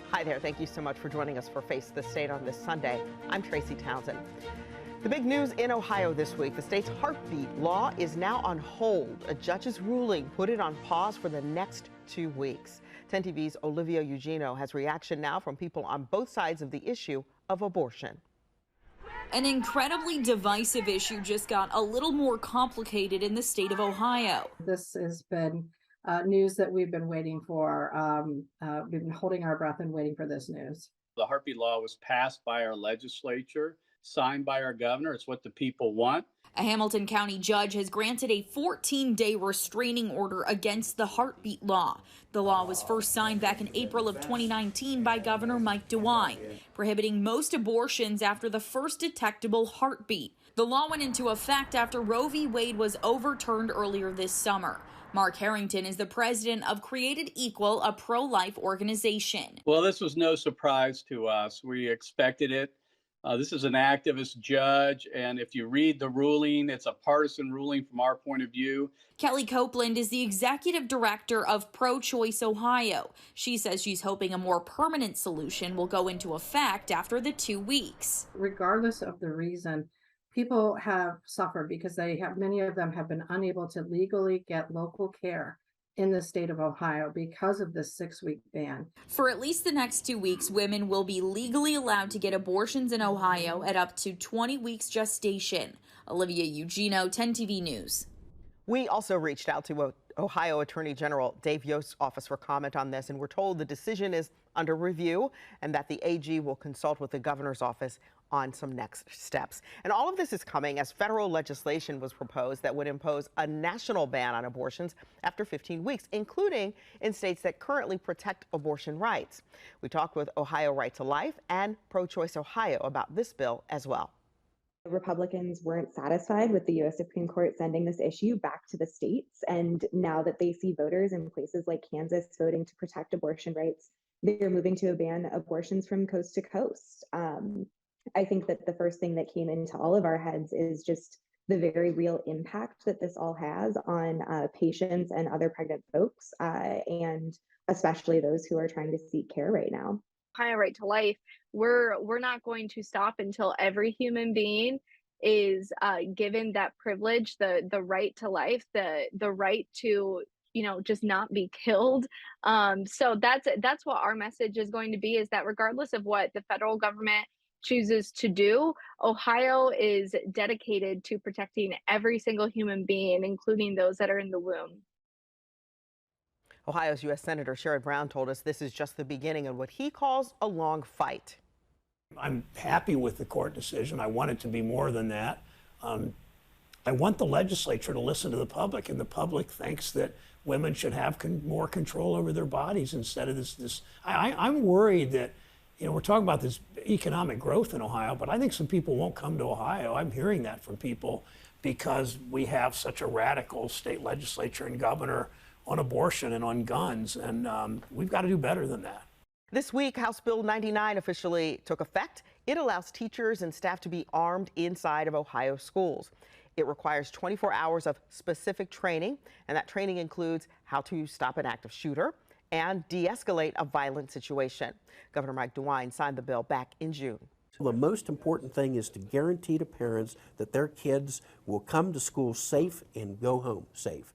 Hi there. Thank you so much for joining us for Face the State on this Sunday. I'm Tracy Townsend. The big news in Ohio this week, the state's heartbeat law is now on hold. A judge's ruling put it on pause for the next 2 weeks. 10 TV's Olivia Eugenio has reaction now from people on both sides of the issue of abortion. An incredibly divisive issue just got a little more complicated in the state of Ohio. This has been news that we've been waiting for. We've been holding our breath and waiting for this news. The heartbeat law was passed by our legislature, signed by our governor. It's what the people want. A Hamilton County judge has granted a 14-day restraining order against the heartbeat law. The law was first signed back in April of 2019 by Governor Mike DeWine, prohibiting most abortions after the first detectable heartbeat. The law went into effect after Roe v. Wade was overturned earlier this summer. Mark Harrington is the president of Created Equal, a pro-life organization. Well, this was no surprise to us. We expected it. This is an activist judge, and if you read the ruling, it's a partisan ruling from our point of view. Kelly Copeland is the executive director of Pro-Choice Ohio. She says she's hoping a more permanent solution will go into effect after the 2 weeks. Regardless of the reason, people have suffered because many of them have been unable to legally get local care in the state of Ohio because of this 6-week ban. For at least the next 2 weeks, women will be legally allowed to get abortions in Ohio at up to 20 weeks gestation. Olivia Eugenio, 10 TV News. We also reached out to Ohio Attorney General Dave Yost's office for comment on this, and we're told the decision is under review and that the AG will consult with the governor's office on some next steps. And all of this is coming as federal legislation was proposed that would impose a national ban on abortions after 15 weeks, including in states that currently protect abortion rights. We talked with Ohio Right to Life and Pro-Choice Ohio about this bill as well. Republicans weren't satisfied with the U.S. Supreme Court sending this issue back to the states. And now that they see voters in places like Kansas voting to protect abortion rights, they're moving to ban abortions from coast to coast. I think that the first thing that came into all of our heads is just the very real impact that this all has on patients and other pregnant folks, and especially those who are trying to seek care right now. Ohio Right to Life, we're not going to stop until every human being is given that privilege, the right to life, the right to just not be killed. So that's what our message is going to be, is that regardless of what the federal government chooses to do, Ohio is dedicated to protecting every single human being, including those that are in the womb. Ohio's U.S. Senator Sherrod Brown told us this is just the beginning of what he calls a long fight. I'm happy with the court decision. I want it to be more than that. I want the legislature to listen to the public, and the public thinks that women should have more control over their bodies instead of this. I'm worried that, we're talking about this economic growth in Ohio, but I think some people won't come to Ohio. I'm hearing that from people because we have such a radical state legislature and governor on abortion and on guns, and we've got to do better than that. This week, House Bill 99 officially took effect. It allows teachers and staff to be armed inside of Ohio schools. It requires 24 hours of specific training, and that training includes how to stop an active shooter and de-escalate a violent situation. Governor Mike DeWine signed the bill back in June. The most important thing is to guarantee to parents that their kids will come to school safe and go home safe.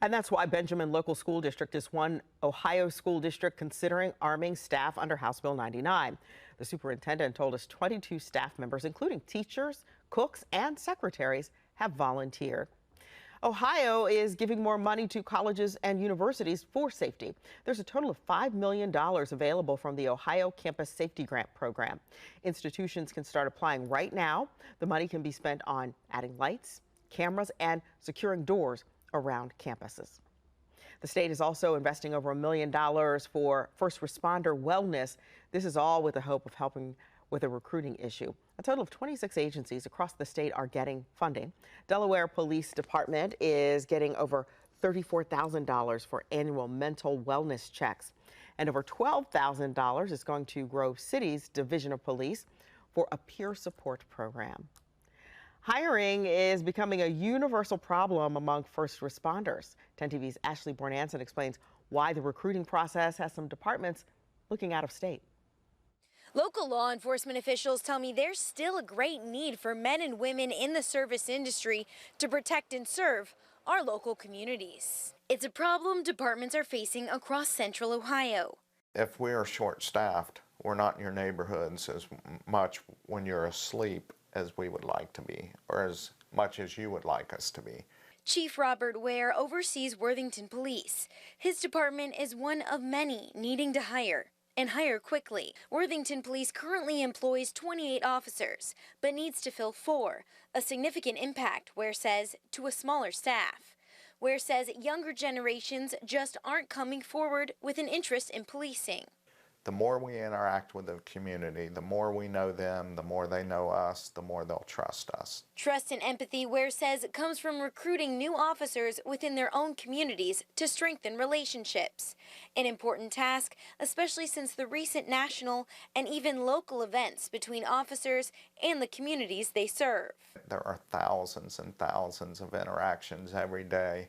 And that's why Benjamin Local School District is one Ohio school district considering arming staff under House Bill 99. The superintendent told us 22 staff members, including teachers, cooks, and secretaries, have volunteered. Ohio is giving more money to colleges and universities for safety. There's a total of $5 million available from the Ohio Campus Safety Grant Program. Institutions can start applying right now. The money can be spent on adding lights, cameras, and securing doors around campuses. The state is also investing over $1 million for first responder wellness. This is all with the hope of helping with a recruiting issue. A total of 26 agencies across the state are getting funding. Delaware Police Department is getting over $34,000 for annual mental wellness checks. And over $12,000 is going to Grove City's Division of Police for a peer support program. Hiring is becoming a universal problem among first responders. 10 TV's Ashley Bornanson explains why the recruiting process has some departments looking out of state. Local law enforcement officials tell me there's still a great need for men and women in the service industry to protect and serve our local communities. It's a problem departments are facing across central Ohio. If we are short-staffed, we're not in your neighborhoods as much when you're asleep as we would like to be, or as much as you would like us to be. Chief Robert Ware oversees Worthington Police. His department is one of many needing to hire, and hire quickly. Worthington Police currently employs 28 officers, but needs to fill 4, a significant impact, Ware says, to a smaller staff. Ware says younger generations just aren't coming forward with an interest in policing. The more we interact with the community, the more we know them, the more they know us, the more they'll trust us. Trust and empathy, Ware says, comes from recruiting new officers within their own communities to strengthen relationships. An important task, especially since the recent national and even local events between officers and the communities they serve. There are thousands and thousands of interactions every day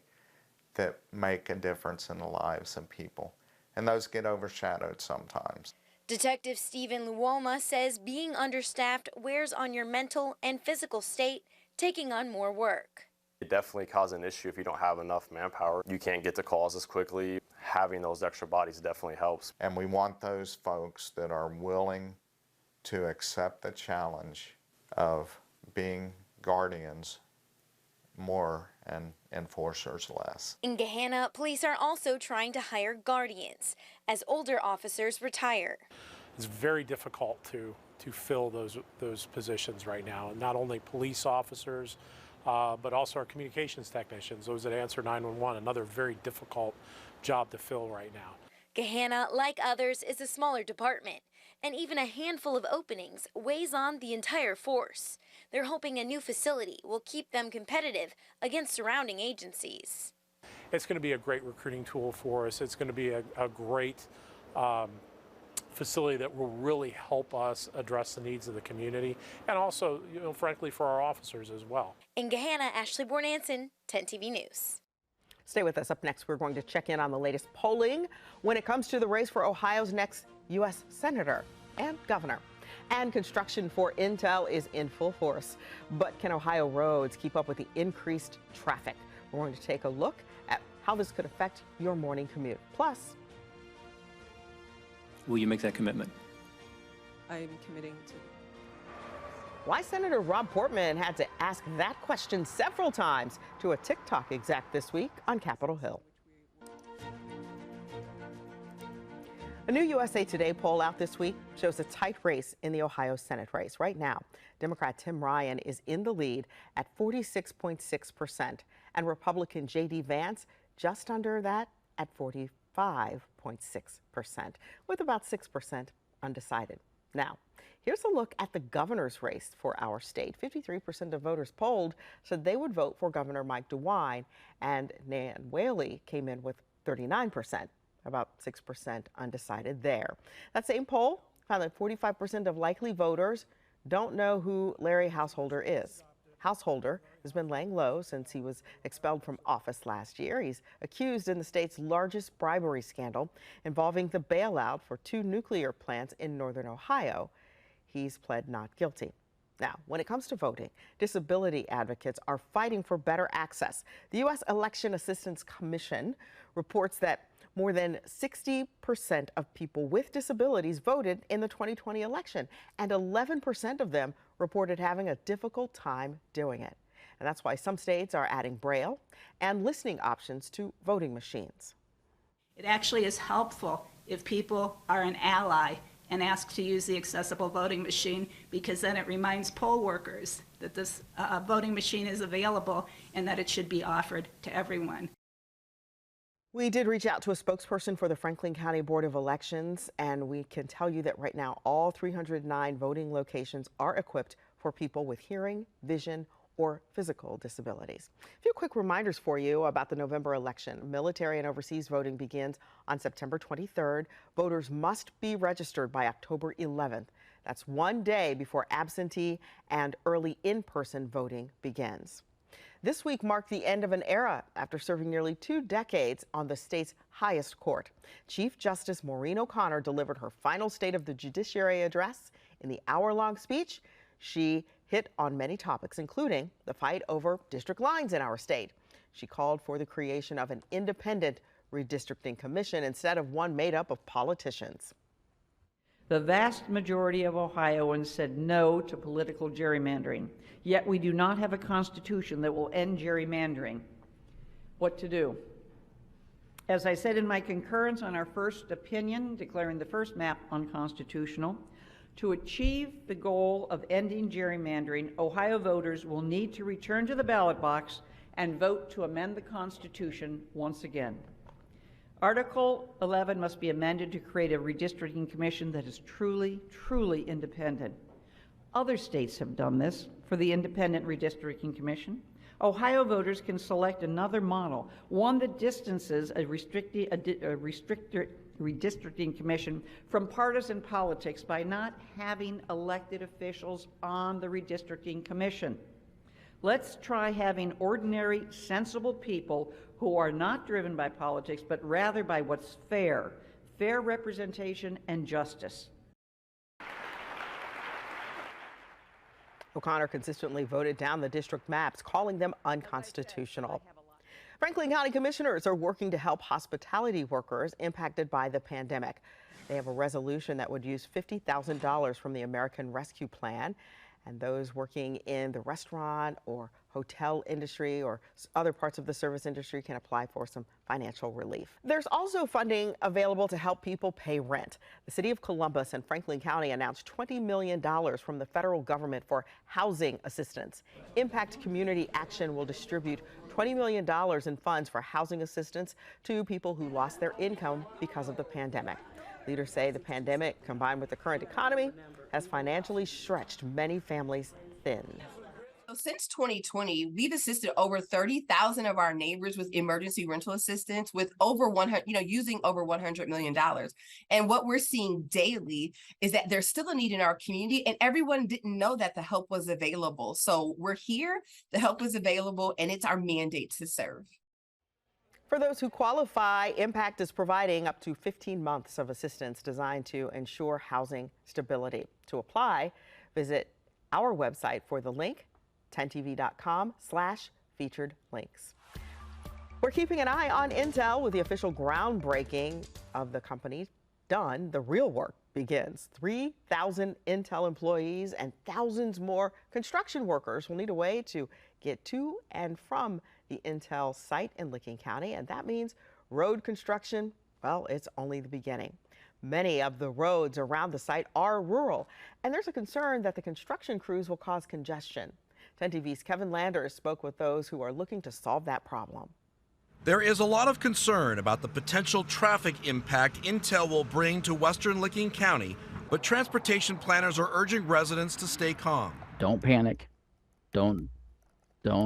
that make a difference in the lives of people. And those get overshadowed sometimes. Detective Stephen Luoma says being understaffed wears on your mental and physical state, taking on more work. It definitely causes an issue if you don't have enough manpower. You can't get to calls as quickly. Having those extra bodies definitely helps. And we want those folks that are willing to accept the challenge of being guardians more and enforcers less. In Gahanna, police are also trying to hire guardians as older officers retire. It's very difficult to fill those positions right now, and not only police officers, but also our communications technicians, those that answer 911, another very difficult job to fill right now. Gahanna, like others, is a smaller department, and even a handful of openings weighs on the entire force. They're hoping a new facility will keep them competitive against surrounding agencies. It's going to be a great recruiting tool for us. It's going to be a great facility that will really help us address the needs of the community, and also, frankly, for our officers as well. In Gahanna, Ashley Bornanson, 10 TV News. Stay with us. Up next, we're going to check in on the latest polling when it comes to the race for Ohio's next U.S. Senator and Governor. And construction for Intel is in full force. But can Ohio roads keep up with the increased traffic? We're going to take a look at how this could affect your morning commute. Plus, will you make that commitment? I'm committing to. why Senator Rob Portman had to ask that question several times to a TikTok exec this week on Capitol Hill. A new USA Today poll out this week shows a tight race in the Ohio Senate race. Right now, Democrat Tim Ryan is in the lead at 46.6%, and Republican J.D. Vance just under that at 45.6%, with about 6% undecided. Now, here's a look at the governor's race for our state. 53% of voters polled said they would vote for Governor Mike DeWine, and Nan Whaley came in with 39%. About 6% undecided there. That same poll found that 45% of likely voters don't know who Larry Householder is. Householder has been laying low since he was expelled from office last year. He's accused in the state's largest bribery scandal involving the bailout for 2 nuclear plants in northern Ohio. He's pled not guilty. Now, when it comes to voting, disability advocates are fighting for better access. The U.S. Election Assistance Commission reports that more than 60% of people with disabilities voted in the 2020 election, and 11% of them reported having a difficult time doing it. And that's why some states are adding Braille and listening options to voting machines. It actually is helpful if people are an ally and ask to use the accessible voting machine, because then it reminds poll workers that this voting machine is available and that it should be offered to everyone. We did reach out to a spokesperson for the Franklin County Board of Elections, and we can tell you that right now all 309 voting locations are equipped for people with hearing, vision, or physical disabilities. A few quick reminders for you about the November election. Military and overseas voting begins on September 23rd. Voters must be registered by October 11th. That's one day before absentee and early in-person voting begins. This week marked the end of an era after serving nearly 2 decades on the state's highest court. Chief Justice Maureen O'Connor delivered her final State of the Judiciary address. In the hour-long speech, she hit on many topics, including the fight over district lines in our state. She called for the creation of an independent redistricting commission instead of one made up of politicians. The vast majority of Ohioans said no to political gerrymandering, yet we do not have a constitution that will end gerrymandering. What to do? As I said in my concurrence on our first opinion, declaring the first map unconstitutional, to achieve the goal of ending gerrymandering, Ohio voters will need to return to the ballot box and vote to amend the Constitution once again. Article 11 must be amended to create a redistricting commission that is truly, truly independent. Other states have done this for the Independent Redistricting Commission. Ohio voters can select another model, one that distances a redistricting commission from partisan politics by not having elected officials on the redistricting commission. Let's try having ordinary, sensible people who are not driven by politics, but rather by what's fair, fair representation and justice. O'Connor consistently voted down the district maps, calling them unconstitutional. Franklin County commissioners are working to help hospitality workers impacted by the pandemic. They have a resolution that would use $50,000 from the American Rescue Plan, and those working in the restaurant or hotel industry or other parts of the service industry can apply for some financial relief. There's also funding available to help people pay rent. The city of Columbus and Franklin County announced $20 million from the federal government for housing assistance. Impact Community Action will distribute $20 million in funds for housing assistance to people who lost their income because of the pandemic. Leaders say the pandemic, combined with the current economy, has financially stretched many families thin. So since 2020, we've assisted over 30,000 of our neighbors with emergency rental assistance with over 100, using over $100 million. And what we're seeing daily is that there's still a need in our community, and everyone didn't know that the help was available. So we're here, the help is available, and it's our mandate to serve. For those who qualify, Impact is providing up to 15 months of assistance designed to ensure housing stability. To apply, visit our website for the link, 10tv.com/featured links. We're keeping an eye on Intel with the official groundbreaking of the company done. The real work begins. 3,000 Intel employees and thousands more construction workers will need a way to get to and from the Intel site in Licking County, and that means road construction. Well, it's only the beginning. Many of the roads around the site are rural, and there's a concern that the construction crews will cause congestion. 10 TV's Kevin Landers spoke with those who are looking to solve that problem. There is a lot of concern about the potential traffic impact Intel will bring to western Licking County, but transportation planners are urging residents to stay calm. Don't panic. Don't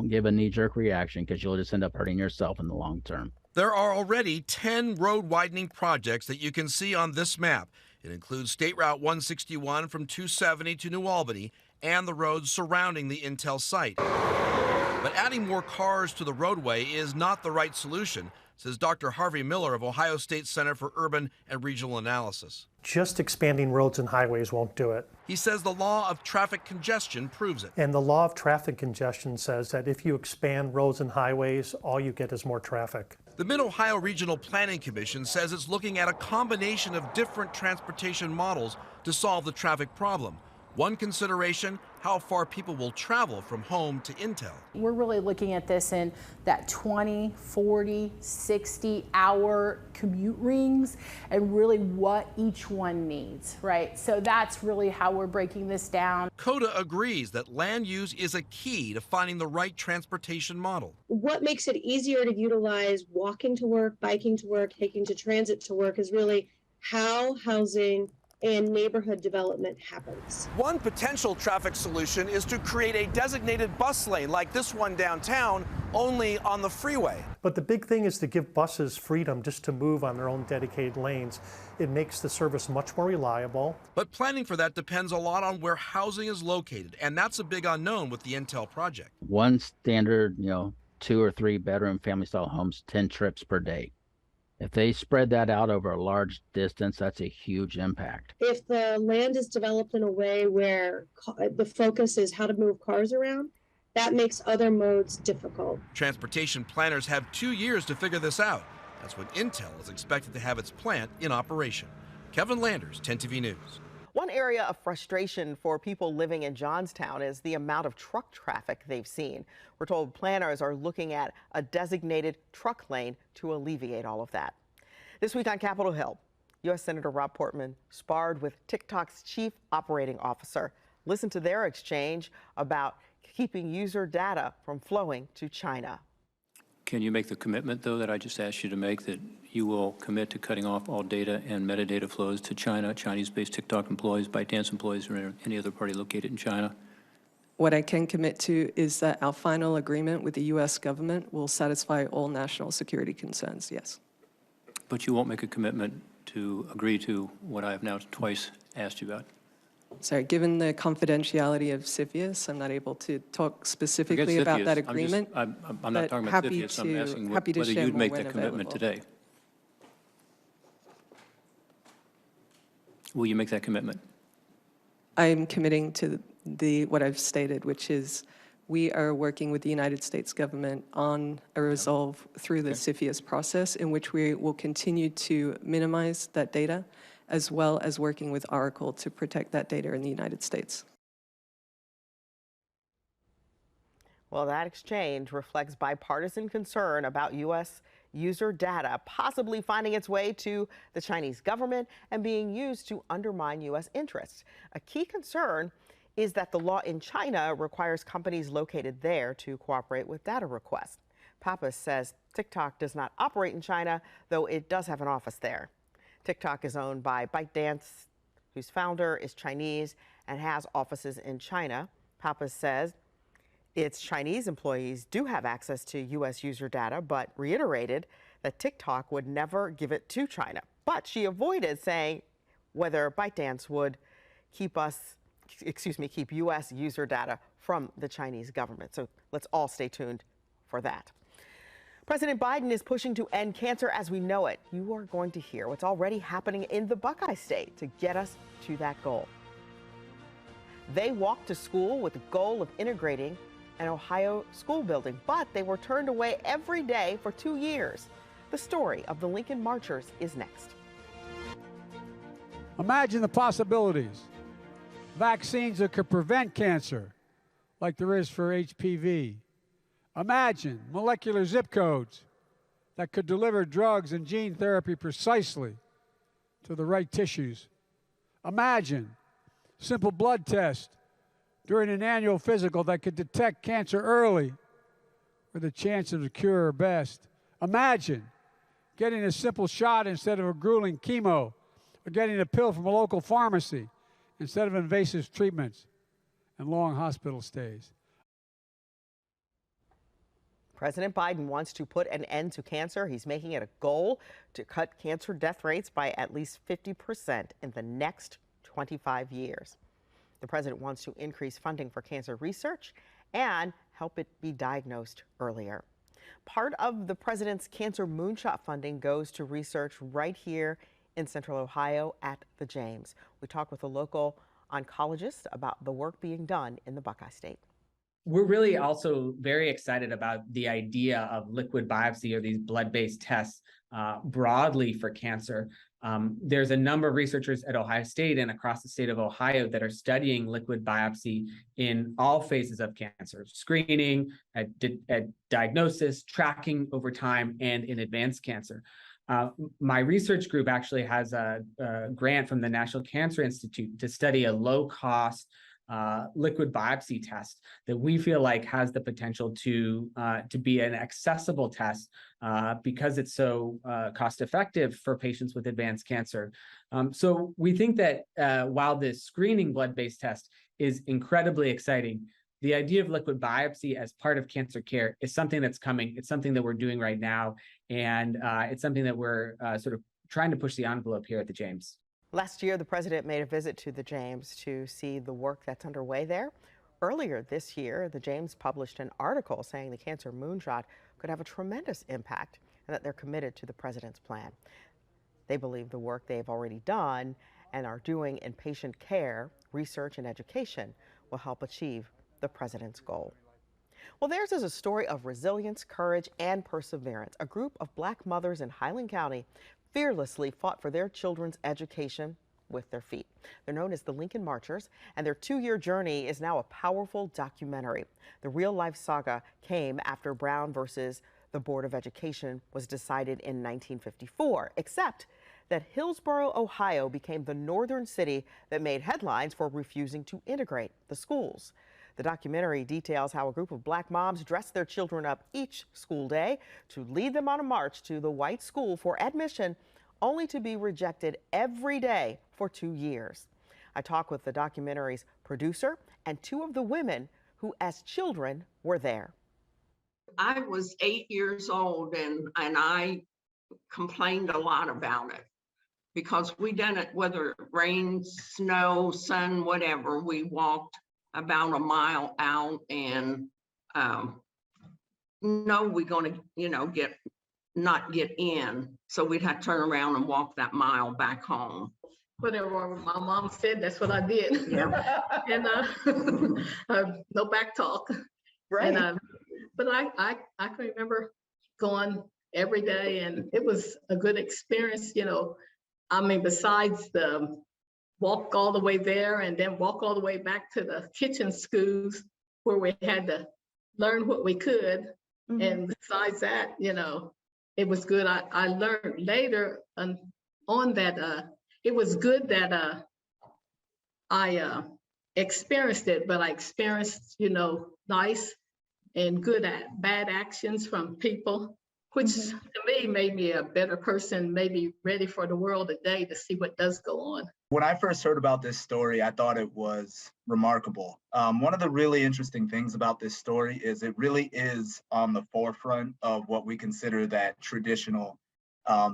give a knee-jerk reaction, because you'll just end up hurting yourself in the long term. There are already 10 road widening projects that you can see on this map. It includes State Route 161 from 270 to New Albany and the roads surrounding the Intel site. But adding more cars to the roadway is not the right solution, says Dr. Harvey Miller of Ohio State Center for Urban and Regional Analysis. Just expanding roads and highways won't do it. He says the law of traffic congestion proves it. And the law of traffic congestion says that if you expand roads and highways, all you get is more traffic. The Mid-Ohio Regional Planning Commission says it's looking at a combination of different transportation models to solve the traffic problem. One consideration, how far people will travel from home to Intel. We're really looking at this in that 20, 40, 60-hour commute rings and really what each one needs, right? So that's really how we're breaking this down. CODA agrees that land use is a key to finding the right transportation model. What makes it easier to utilize walking to work, biking to work, taking to transit to work is really how housing and neighborhood development happens. One potential traffic solution is to create a designated bus lane like this one downtown, only on the freeway. But the big thing is to give buses freedom just to move on their own dedicated lanes. It makes the service much more reliable. But planning for that depends a lot on where housing is located, and that's a big unknown with the Intel project. One standard, 2 or 3 bedroom family style homes, 10 trips per day. If they spread that out over a large distance, that's a huge impact. If the land is developed in a way where the focus is how to move cars around, that makes other modes difficult. Transportation planners have 2 years to figure this out. That's when Intel is expected to have its plant in operation. Kevin Landers, 10 TV News. One area of frustration for people living in Johnstown is the amount of truck traffic they've seen. We're told planners are looking at a designated truck lane to alleviate all of that. This week on Capitol Hill, U.S. Senator Rob Portman sparred with TikTok's chief operating officer. Listen to their exchange about keeping user data from flowing to China. Can you make the commitment, though, that I just asked you to make, that you will commit to cutting off all data and metadata flows to China, Chinese-based TikTok employees, ByteDance employees, or any other party located in China? What I can commit to is that our final agreement with the U.S. government will satisfy all national security concerns, yes. But you won't make a commitment to agree to what I have now twice asked you about? Sorry, given the confidentiality of CFIUS, I'm not able to talk specifically about that agreement. I'm not talking about CFIUS. I'm asking whether you'd make that commitment today. Will you make that commitment? I'm committing to what I've stated, which is we are working with the United States government on a resolve through the CFIUS process in which we will continue to minimize that data, as well as working with Oracle to protect that data in the United States. Well, that exchange reflects bipartisan concern about U.S. user data possibly finding its way to the Chinese government and being used to undermine U.S. interests. A key concern is that the law in China requires companies located there to cooperate with data requests. Pappas says TikTok does not operate in China, though it does have an office there. TikTok is owned by ByteDance, whose founder is Chinese and has offices in China. Pappas says its Chinese employees do have access to U.S. user data, but reiterated that TikTok would never give it to China. But she avoided saying whether ByteDance would keep U.S. user data from the Chinese government. So let's all stay tuned for that. President Biden is pushing to end cancer as we know it. You are going to hear what's already happening in the Buckeye State to get us to that goal. They walked to school with the goal of integrating an Ohio school building, but they were turned away every day for 2 years. The story of the Lincoln Marchers is next. Imagine the possibilities. Vaccines that could prevent cancer, like there is for HPV. Imagine molecular zip codes that could deliver drugs and gene therapy precisely to the right tissues. Imagine simple blood tests during an annual physical that could detect cancer early where the chances of the cure are best. Imagine getting a simple shot instead of a grueling chemo, or getting a pill from a local pharmacy instead of invasive treatments and long hospital stays. President Biden wants to put an end to cancer. He's making it a goal to cut cancer death rates by at least 50% in the next 25 years. The president wants to increase funding for cancer research and help it be diagnosed earlier. Part of the president's cancer moonshot funding goes to research right here in Central Ohio at the James. We talked with a local oncologist about the work being done in the Buckeye State. We're really also very excited about the idea of liquid biopsy or these blood-based tests broadly for cancer. There's a number of researchers at Ohio State and across the state of Ohio that are studying liquid biopsy in all phases of cancer, screening, at diagnosis, tracking over time, and in advanced cancer. My research group actually has a grant from the National Cancer Institute to study a low-cost liquid biopsy test that we feel like has the potential to be an accessible test because it's so cost effective for patients with advanced cancer. So we think that while this screening blood-based test is incredibly exciting, the idea of liquid biopsy as part of cancer care is something that's coming. It's something that we're doing right now, and it's something that we're sort of trying to push the envelope here at the James. Last year, the president made a visit to the James to see the work that's underway there. Earlier this year, the James published an article saying the cancer moonshot could have a tremendous impact and that they're committed to the president's plan. They believe the work they've already done and are doing in patient care, research, and education will help achieve the president's goal. Well, theirs is a story of resilience, courage, and perseverance. A group of Black mothers in Highland County fearlessly fought for their children's education with their feet. They're known as the Lincoln Marchers, and their 2-year journey is now a powerful documentary. The real-life saga came after Brown versus the Board of Education was decided in 1954, except that Hillsboro, Ohio became the northern city that made headlines for refusing to integrate the schools. The documentary details how a group of Black moms dressed their children up each school day to lead them on a march to the white school for admission, only to be rejected every day for 2 years. I talked with the documentary's producer and 2 of the women who, as children, were there. I was 8 years old and I complained a lot about it because we done it, whether it rained, snow, sun, whatever, we walked about a mile out and no, we're going to, not get in. So we'd have to turn around and walk that mile back home. Whatever my mom said, that's what I did. Yeah. And no back talk. Right. And, but I can remember going every day, and it was a good experience. I mean, besides the walk all the way there and then walk all the way back to the kitchen schools where we had to learn what we could. Mm-hmm. And besides that, it was good. I learned later on that it was good that I experienced it, but I experienced, nice and good bad actions from people, which to me made me a better person, maybe ready for the world today to see what does go on. When I first heard about this story, I thought it was remarkable. One of the really interesting things about this story is it really is on the forefront of what we consider that traditional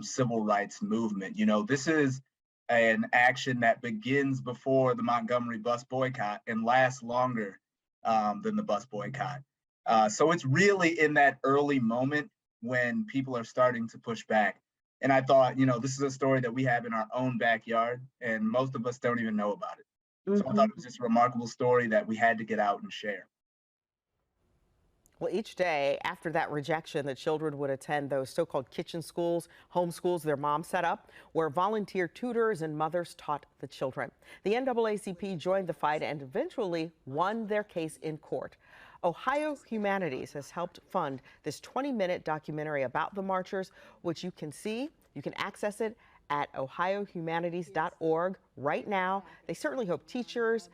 civil rights movement. This is an action that begins before the Montgomery bus boycott and lasts longer than the bus boycott. So it's really in that early moment when people are starting to push back. And I thought, this is a story that we have in our own backyard, and most of us don't even know about it. Mm-hmm. So I thought it was just a remarkable story that we had to get out and share. Well, each day after that rejection, the children would attend those so-called kitchen schools, home schools their mom set up, where volunteer tutors and mothers taught the children. The NAACP joined the fight and eventually won their case in court. Ohio Humanities has helped fund this 20-minute documentary about the marchers, which you can access it at ohiohumanities.org right now. They certainly hope teachers,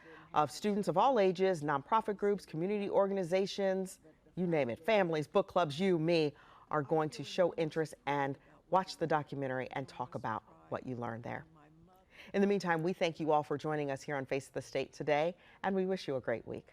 students of all ages, nonprofit groups, community organizations, you name it, families, book clubs, you, me, are going to show interest and watch the documentary and talk about what you learned there. In the meantime, we thank you all for joining us here on Face of the State today, and we wish you a great week.